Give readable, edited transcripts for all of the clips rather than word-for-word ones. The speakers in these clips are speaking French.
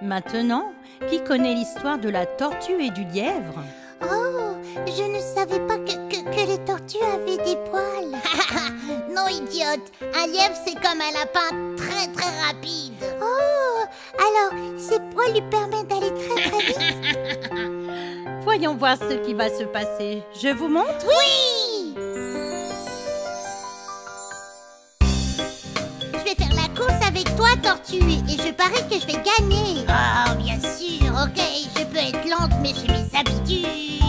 Maintenant, qui connaît l'histoire de la tortue et du lièvre? Oh, je ne savais pas que les tortues avaient des poils. Non, idiote. Un lièvre, c'est comme un lapin très très rapide. Oh, alors ces poils lui permettent d'aller très très vite. Voyons voir ce qui va se passer. Je vous montre? Oui! Je vais faire la course avec toi, tortue, et je parie que je vais gagner. Oh, bien sûr, ok, je peux être lente, mais j'ai mes habitudes.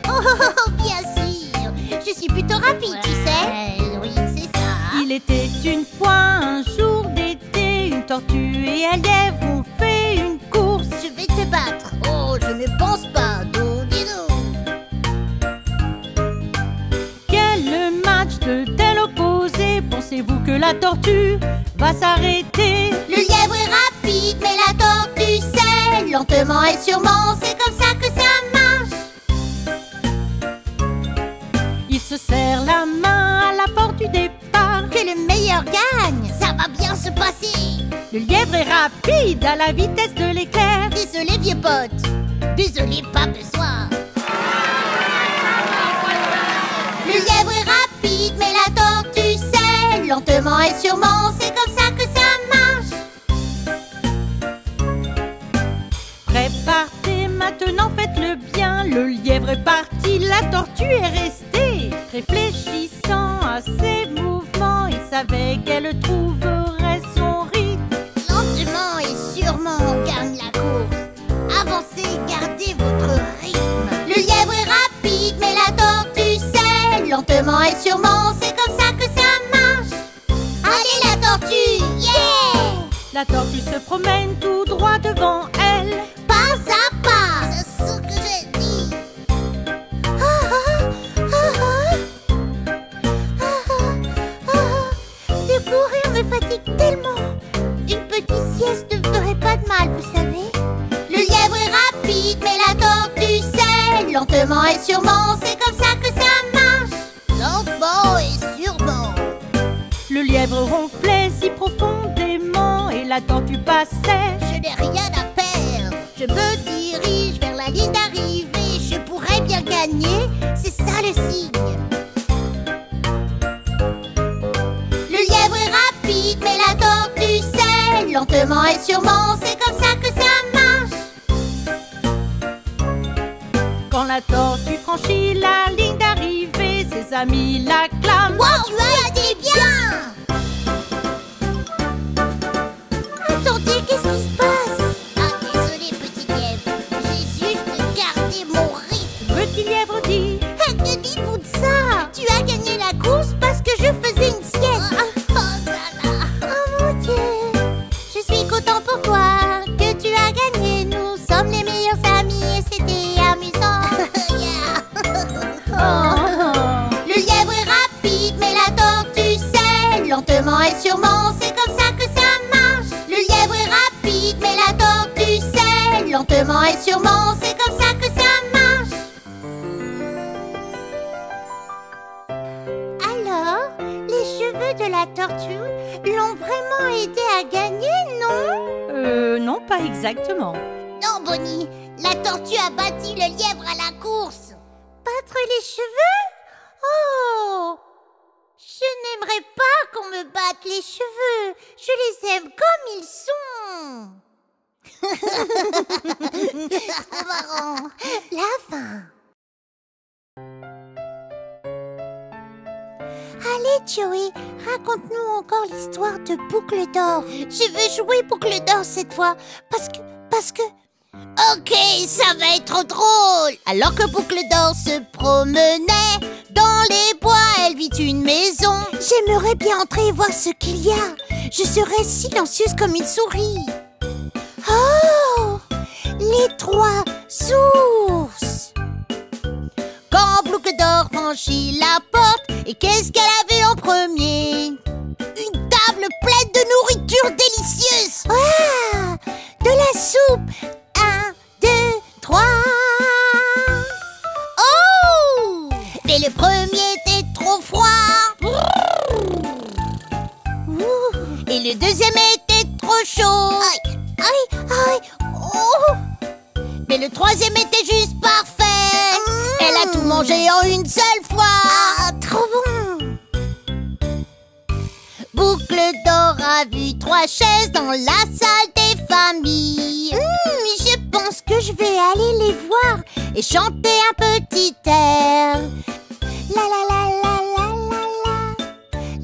Oh, bien sûr. Je suis plutôt rapide, tu sais. Oui, c'est ça. Il était une fois un jour d'été, une tortue et un lièvre ont fait une course. Je vais te battre. Oh, je ne pense pas. Quel match de tel opposé, pensez-vous que la tortue va s'arrêter? Le lièvre est rapide, mais la tortue c'est lentement et sûrement, c'est comme ça que ça marche. Il se serre la main à la porte du départ. Que le meilleur gagne. Ça va bien se passer. Le lièvre est rapide à la vitesse de l'éclair. Désolé, vieux pote. Désolé, pas besoin. Le lièvre est rapide, mais la tortue c'est lentement et sûrement, c'est comme ça que ça marche. Préparez maintenant, faites-le bien. Le lièvre est parti, la tortue est restée. Réfléchissant à ses mouvements, il savait qu'elle trouverait son rythme. Lentement et sûrement, on gagne la course. Avancez, gardez votre rythme. Le lièvre est rapide, mais la tortue c'est lentement et sûrement, c'est comme ça que ça marche. Allez la tortue, yeah! La tortue se promène tout droit devant elle. Pas à pas. C'est ce que j'ai dit. De courir me fatigue tellement. Une petite sieste ne ferait pas de mal, vous savez. Le lièvre est rapide, mais la tortue c'est lentement et sûrement, c'est comme ça que ça marche. Lentement et sûrement. Le lièvre ronflait si profondément et la tortue passait. Je n'ai rien à perdre. Je me dirige vers la ligne d'arrivée, je pourrais bien gagner, c'est ça le signe. Le lièvre est rapide, mais la tortue c'est lentement et sûrement, c'est comme ça que ça marche. Quand la tortue franchit la ligne d'arrivée, ses amis l'acclament. Wow, tu as été bien! Attendez, qu'est-ce qui se passe? Ah, désolé, petit lièvre. J'ai juste gardé mon rythme. Petit lièvre dit: Que dites-vous de ça? Tu as gagné la course parce que je faisais une sieste. Oh là là. Oh mon Dieu! Je suis content pour toi que tu as gagné. Nous sommes les meilleurs amis et c'était amusant. Oh. Le lièvre est rapide, mais la tortue c'est lentement et sûrement, c'est comme ça que ça marche. Le lièvre est rapide, mais la tortue c'est lentement et sûrement, c'est comme ça que ça marche. Alors, les cheveux de la tortue l'ont vraiment aidé à gagner, non? Non, pas exactement. Non, Bonnie, la tortue a battu le lièvre à la course. Battre les cheveux? Oh! Je n'aimerais pas qu'on me batte les cheveux. Je les aime comme ils sont. Trop marrant. La fin. Allez, Joey, raconte-nous encore l'histoire de Boucle d'Or. Je veux jouer Boucle d'Or cette fois, parce que... Ok, ça va être drôle. Alors que Boucle d'Or se promenait dans les bois, elle vit une maison. J'aimerais bien entrer et voir ce qu'il y a. Je serais silencieuse comme une souris. Oh! Les 3 sources. Quand Boucle d'Or franchit la porte, et qu'est-ce qu'elle avait en premier? Une table pleine de nourriture délicieuse. Ah! De la soupe. 1, 2, 3. Oh! Mais le premier était trop froid. Et le deuxième était trop chaud. Aïe, aïe, aïe. le troisième était juste parfait. Elle a tout mangé en une seule fois. Ah, trop bon. Boucle d'or a vu 3 chaises dans la salle des familles. Je pense que je vais aller les voir Et chanter un petit air. La la la la la la la.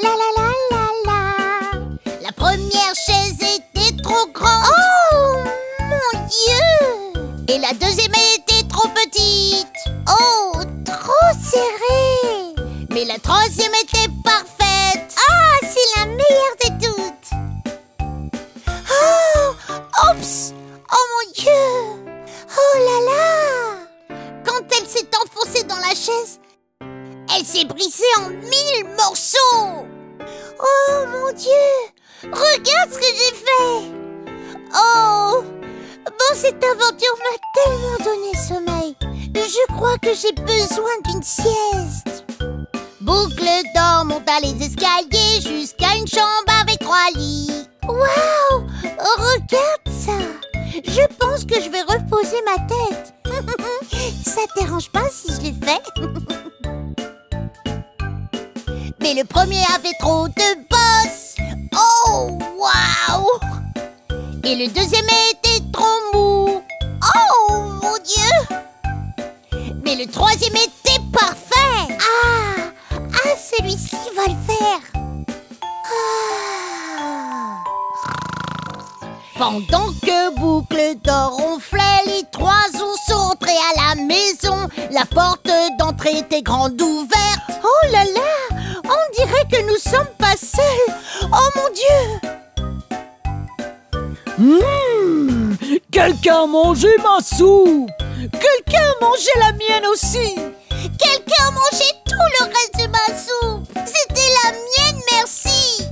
La la la la la. La première chaise était trop grande. Oh mon Dieu. Et la deuxième était trop petite. Oh, trop serré. Mais la troisième était parfaite. Ah, c'est la meilleure de toutes. Oh, oups. Oh mon Dieu. Oh là là. Quand elle s'est enfoncée dans la chaise, elle s'est brisée en 1000 morceaux. Oh mon Dieu. Regarde ce que j'ai fait. Oh. Bon, cette aventure m'a tellement donné sommeil. Je crois que j'ai besoin d'une sieste. Boucle d'or monta les escaliers jusqu'à une chambre avec 3 lits. Waouh! Regarde ça! Je pense que je vais reposer ma tête. Ça te dérange pas si je l'ai fait? Mais le premier avait trop de bosses. Oh, waouh! Et le deuxième était trop mou. Oh mon Dieu! Mais le troisième était parfait. Ah, celui-ci va le faire. Ah. Pendant que Boucle d'or ronflait, les 3 ours sont entrés à la maison. La porte d'entrée était grande ouverte. Oh là là! On dirait que nous sommes pas seuls. Oh mon Dieu! Quelqu'un a mangé ma soupe. Quelqu'un a mangé la mienne aussi. Quelqu'un a mangé tout le reste de ma soupe. C'était la mienne, merci.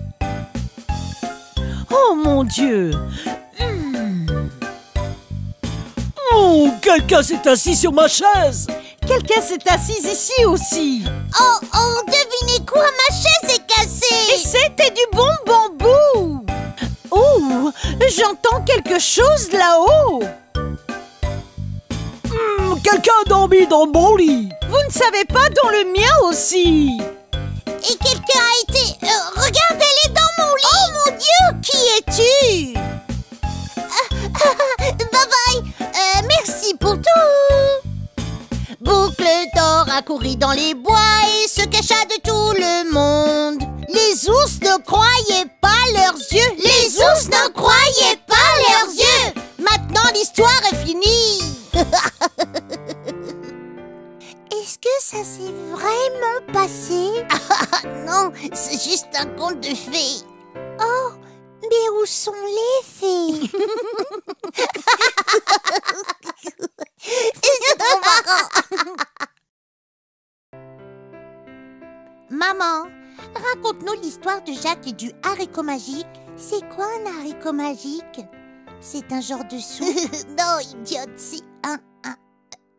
Oh mon Dieu. Oh, quelqu'un s'est assis sur ma chaise. Quelqu'un s'est assis ici aussi. Oh, devinez quoi, ma chaise est cassée. Et c'était du bon bambou. Oh, j'entends quelque chose là-haut. Quelqu'un a dormi dans mon lit. Vous ne savez pas, dans le mien aussi. Et quelqu'un a été... regarde, elle est dans mon lit. Oh mon Dieu, qui es-tu? Bye bye. Merci pour tout. Boucle d'or a couru dans les bois et se cacha de tout le monde. Les ours ne croyaient pas leurs yeux. Les ours ne croyaient pas leurs yeux. Maintenant, l'histoire est finie. Est-ce que ça s'est vraiment passé? Non, c'est juste un conte de fées. Oh, mais où sont les fées? C'est trop marrant. Maman, raconte-nous l'histoire de Jacques et du haricot magique. C'est quoi un haricot magique? C'est un genre de soupe? Non, idiote, c'est un...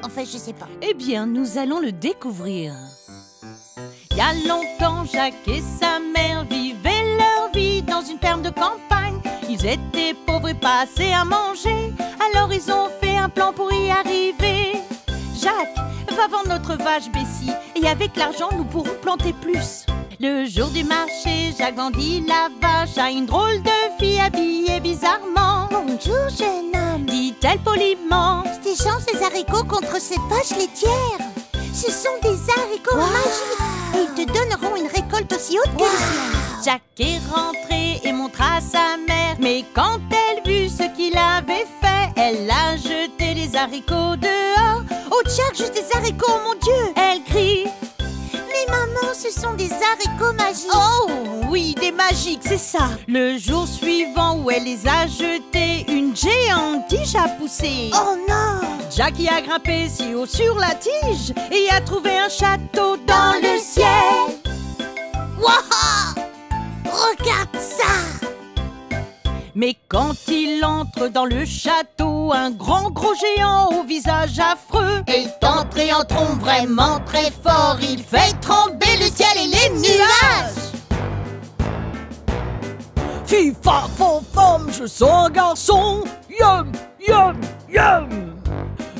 Enfin, je sais pas. Eh bien, nous allons le découvrir. Il y a longtemps, Jacques et sa mère vivaient leur vie dans une ferme de campagne. Ils étaient pauvres et pas assez à manger. Alors ils ont fait un plan pour y arriver. Jacques, va vendre notre vache Bessie et avec l'argent, nous pourrons planter plus. Le jour du marché, Jacques vendit la vache à une drôle de fille habillée bizarrement. Bonjour, jeune homme. Dit-elle poliment. J'échange ces haricots contre cette vache laitière. Ce sont des haricots magiques et ils te donneront une récolte aussi haute que le ciel. Jacques est rentré et montra à sa mère. Mais quand elle vit ce qu'il avait fait, elle a jeté les haricots dehors. Oh, Jacques, juste des haricots, mon Dieu! Elle crie. Mais maman, ce sont des haricots magiques. Oh, oui, des magiques, c'est ça. Le jour suivant où elle les a jetés, une géante tige a poussé. Oh non! Jacques y a grimpé si haut sur la tige et a trouvé un château dans le ciel. Waouh! Regarde ça! Mais quand il entre dans le château, un grand gros géant au visage affreux est entré en trompe vraiment très fort. Il fait trembler le ciel et les nuages. Fille, femme, je sens un garçon. Yum, yum, yum.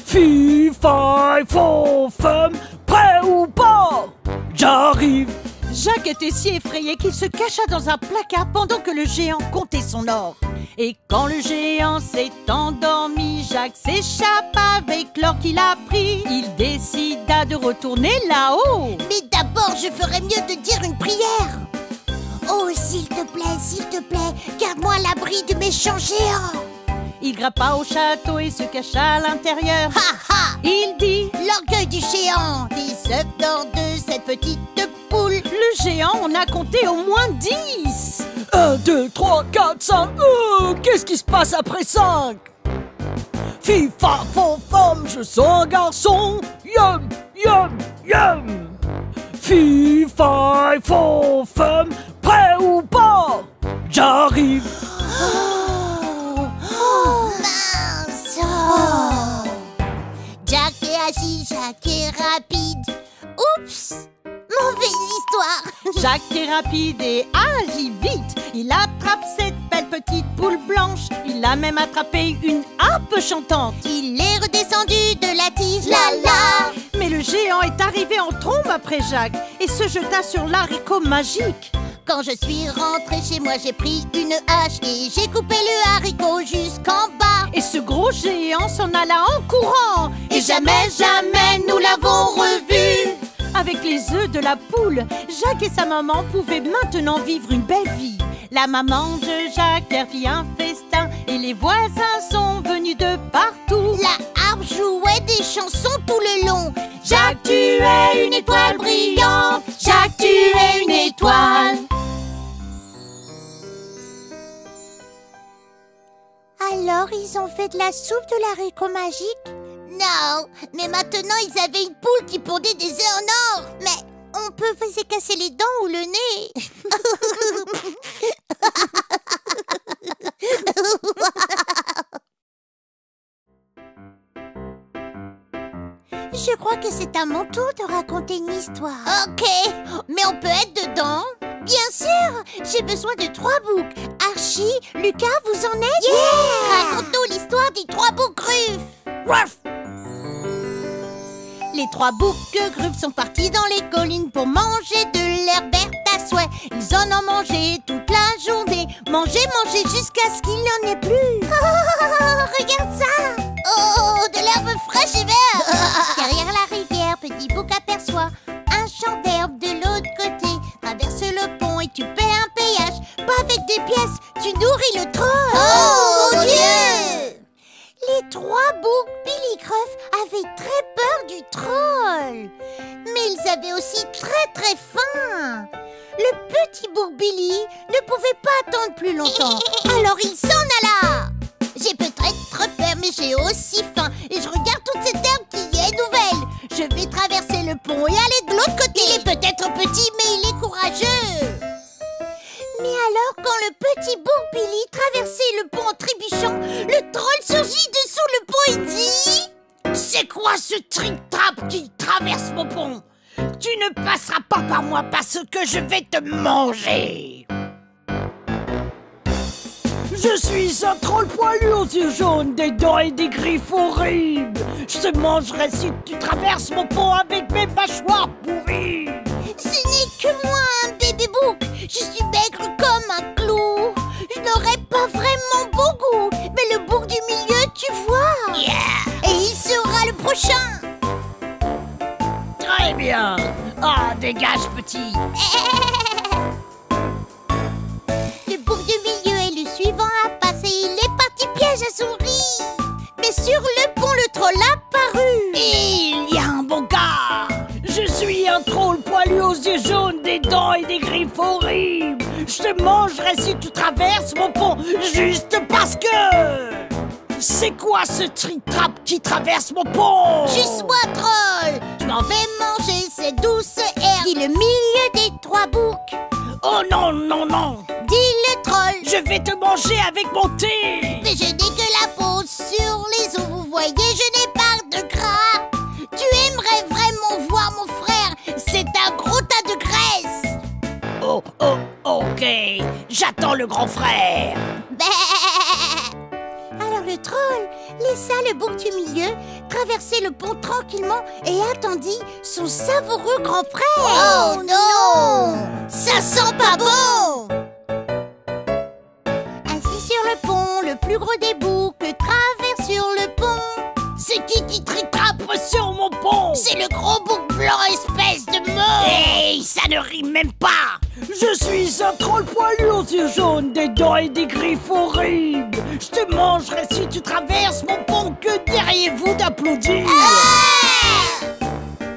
Fille, faille, faux, femme, prêt ou pas? J'arrive. Jacques était si effrayé qu'il se cacha dans un placard pendant que le géant comptait son or. Et quand le géant s'est endormi, Jacques s'échappe avec l'or qu'il a pris. Il décida de retourner là-haut. Mais d'abord, je ferais mieux de dire une prière. Oh, s'il te plaît, garde-moi à l'abri du méchant géant. Il grimpa au château et se cacha à l'intérieur. Ha ha! Il dit: L'orgueil du géant, des œufs d'or de cette petite poule. le géant en a compté au moins 10. 1, 2, 3, 4, 5. Qu'est-ce qui se passe après 5? Fille, fa, faux, femme, je sens un garçon. Yum, yum, yum. Fille, faille, faux, femme, prêt ou pas? J'arrive. Mince! Oh. Jack est agile, Jack est rapide. Oups! Mauvaise histoire! Jacques est rapide et agit vite. Il attrape cette belle petite poule blanche. Il a même attrapé une harpe chantante. Il est redescendu de la tige, la la! Mais le géant est arrivé en trombe après Jacques et se jeta sur l'haricot magique. Quand je suis rentrée chez moi, j'ai pris une hache et j'ai coupé le haricot jusqu'en bas. Et ce gros géant s'en alla en courant. Et jamais, jamais nous l'avons revu. Avec les œufs de la poule, Jacques et sa maman pouvaient maintenant vivre une belle vie. La maman de Jacques leur fit un festin et les voisins sont venus de partout. La harpe jouait des chansons tout le long. Jacques, tu es une étoile brillante. Jacques, tu es une étoile. Alors, ils ont fait de la soupe de l'haricot magique? Non, mais maintenant, ils avaient une poule qui pondait des œufs en or. Mais on peut se casser les dents ou le nez. Je crois que c'est à mon tour de raconter une histoire. Ok, mais on peut être dedans? Bien sûr, j'ai besoin de 3 boucs. Archie, Lucas, vous en êtes? Yeah! Raconte-nous l'histoire des 3 boucs gruffes. Ruff! Les 3 boucs gruffes sont partis dans les collines pour manger de l'herbe verte à souhait. Ils en ont mangé toute la journée. Manger, manger jusqu'à ce qu'il n'y en ait plus. Oh, regarde ça! Oh, de l'herbe fraîche et verte. Derrière la rivière, petit bouc aperçoit un champ d'herbe de l'autre côté. Traverse le pont et tu paies un péage. Pas avec des pièces, tu nourris le troll. Oh, mon Dieu! Les 3 boucs Billy Gruff avaient très peur du troll. Mais ils avaient aussi très faim. Le petit bouc Billy ne pouvait pas attendre plus longtemps. Alors il s'en alla. J'ai peut-être peur, mais j'ai aussi faim. Et je regarde toute cette herbe qui est nouvelle. Je vais traverser le pont et aller de l'autre côté. Il est peut-être petit, mais il est courageux. Mais alors, quand le petit bouc Billy traversait le pont en trébuchant, le troll surgit dessous le pont et dit: C'est quoi ce trick-trap qui traverse mon pont? Tu ne passeras pas par moi parce que je vais te manger. Je suis un troll poilu aux yeux jaunes, des dents et des griffes horribles. Je te mangerai si tu traverses mon pont avec mes mâchoires pourries. Ce n'est que moi, un bébé bouc. Je suis maigre comme un clou. Je n'aurai pas vraiment bon goût. Mais le bouc du milieu, tu vois. Yeah! Et il sera le prochain. Très bien. Ah, dégage, petit. Le bouc du milieu est le suivant à passer. Il est parti piège à souris. Mais sur le pont, le troll a apparu. Il y a un bon gars. Je suis un troll poilu aux yeux jaunes, des dents et des griffes horribles. Je te mangerai si tu traverses mon pont, juste parce que... C'est quoi ce trick-trap qui traverse mon pont? Juste moi, troll. Je m'en vais manger ces douces herbes. Dit le milieu des 3 boucs. Oh non, non, non. Dit le troll. Je vais te manger avec mon thé. Mais je n'ai que la peau sur les os. Vous voyez, je n'ai pas de gras. Tu aimerais vraiment voir mon frère. C'est un gros tas de graisse. Oh, ok. J'attends le grand frère. Alors le troll laissa le bouc du milieu traversait le pont tranquillement et attendit son savoureux grand frère. Oh non! Ça sent pas bon! Assis sur le pont, le plus gros des boucs traverse sur le pont. C'est qui tritrape sur mon pont? C'est le gros bouc blanc, espèce de mort! Hey, ça ne rime même pas! Je suis un troll poilu aux yeux jaunes, des dents et des griffes horribles. Je te mangerai si tu traverses mon pont. Que diriez-vous d'applaudir?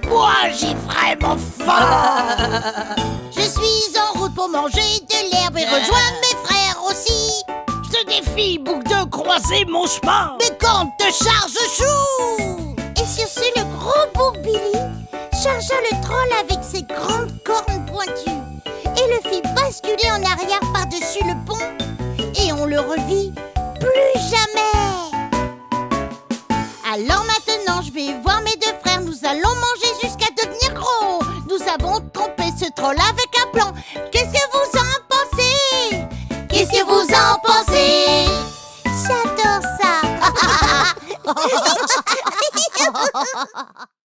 Moi, j'ai vraiment faim! Je suis en route pour manger de l'herbe et rejoindre mes frères aussi. Je te défie, bouc, de croiser mon chemin. Mais quand te charge chou! Et sur ce, le gros bouc Billy chargea le troll avec ses grandes cornes pointues et le fit basculer en arrière par-dessus le pont. Et on le revit plus jamais. Alors maintenant, je vais voir mes deux frères. Nous allons manger jusqu'à devenir gros. Nous avons trompé ce troll avec un plan. Qu'est-ce que vous en pensez? Qu'est-ce que vous en pensez? J'adore ça.